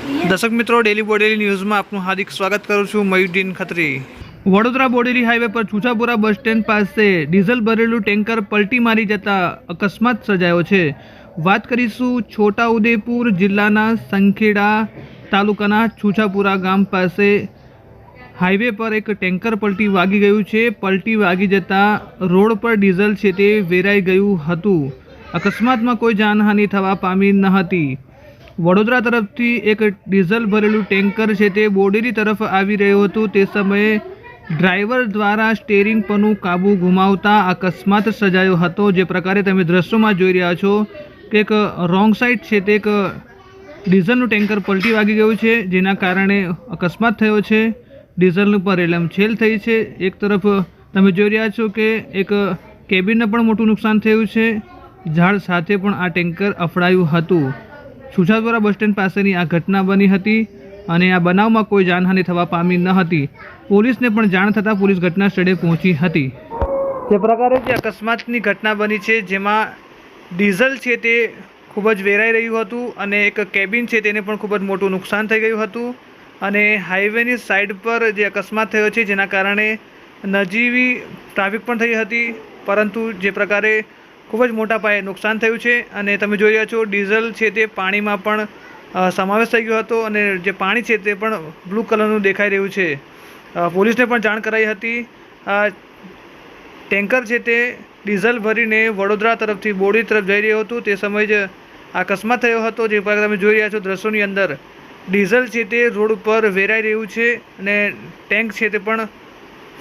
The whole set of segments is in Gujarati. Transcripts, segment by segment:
દર્શક મિત્રો, ડેલી બોડેલી ન્યૂઝમાં આપનું હાર્દિક સ્વાગત કરું છું. મયુદ્દીન ખત્રી. વડોદરા બોડેલી હાઈવે પર છૂછાપુરા બસ સ્ટેન્ડ પાસે ડીઝલ ભરેલું ટેન્કર પલટી મારી જતા અકસ્માત સર્જાયો છે. વાત કરીશું છોટાઉદેપુર જિલ્લાના સંખેડા તાલુકાના છૂછાપુરા ગામ પાસે હાઈવે પર એક ટેન્કર પલટી વાગી ગયું છે. પલટી વાગી જતા રોડ પર ડીઝલ છે તે વેરાઈ ગયું હતું. અકસ્માતમાં કોઈ જાનહાનિ થવા પામી ન હતી. વડોદરા તરફથી એક ડીઝલ ભરેલું ટેન્કર છે તે બોડેલી તરફ આવી રહ્યું હતું. તે સમયે ડ્રાઈવર દ્વારા સ્ટેરિંગ પરનું કાબુ ગુમાવતા અકસ્માત સર્જાયો હતો. જે પ્રકારે તમે દ્રશ્યોમાં જોઈ રહ્યા છો કે એક રોંગ સાઈડ છે તે એક ડીઝલનું ટેન્કર પલટી વાગી ગયું છે, જેના કારણે અકસ્માત થયો છે. ડીઝલનું પર રેલમછેલ થઈ છે. એક તરફ તમે જોઈ રહ્યા છો કે એક કેબિનને પણ મોટું નુકસાન થયું છે. ઝાડ સાથે પણ આ ટેન્કર અફડાયું હતું. છૂછાપુરા બસ સ્ટેન્ડ પાસેની આ ઘટના બની હતી અને આ બનાવમાં કોઈ જાનહાનિ થવા પામી ન હતી. પોલીસને પણ જાણ થતાં પોલીસ ઘટના સ્થળે પહોંચી હતી. તે પ્રકારે જે અકસ્માતની ઘટના બની છે, જેમાં ડીઝલ છે તે ખૂબ જ વેરાઈ રહ્યું હતું અને એક કેબિન છે તેને પણ ખૂબ જ મોટું નુકસાન થઈ ગયું હતું. અને હાઈવેની સાઈડ પર જે અકસ્માત થયો છે, જેના કારણે નજીવી ટ્રાફિક પણ થઈ હતી, પરંતુ જે પ્રકારે ખૂબ જ મોટા પાયે નુકસાન થયું છે. અને તમે જોઈ રહ્યા છો ડીઝલ છે તે પાણીમાં પણ સમાવેશ થઈ ગયો હતો અને જે પાણી છે તે પણ બ્લુ કલરનું દેખાઈ રહ્યું છે. પોલીસને પણ જાણ કરાઈ હતી. ટેન્કર છે તે ડીઝલ ભરીને વડોદરા તરફથી બોડી તરફ જઈ રહ્યું હતું. તે સમયે જ અકસ્માત થયો હતો. જે પ્રકારે તમે જોઈ રહ્યા છો દ્રશ્યોની અંદર ડીઝલ છે તે રોડ પર વેરાઈ રહ્યું છે અને ટેન્ક છે તે પણ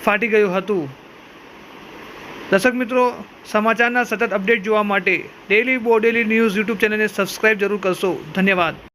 ફાટી ગયું હતું. દર્શક મિત્રો, સમાચારના સતત અપડેટ જોવા માટે ડેલી બોડેલી ન્યૂઝ યુટ્યુબ ચેનલને સબસ્ક્રાઈબ જરૂર કરશો. ધન્યવાદ.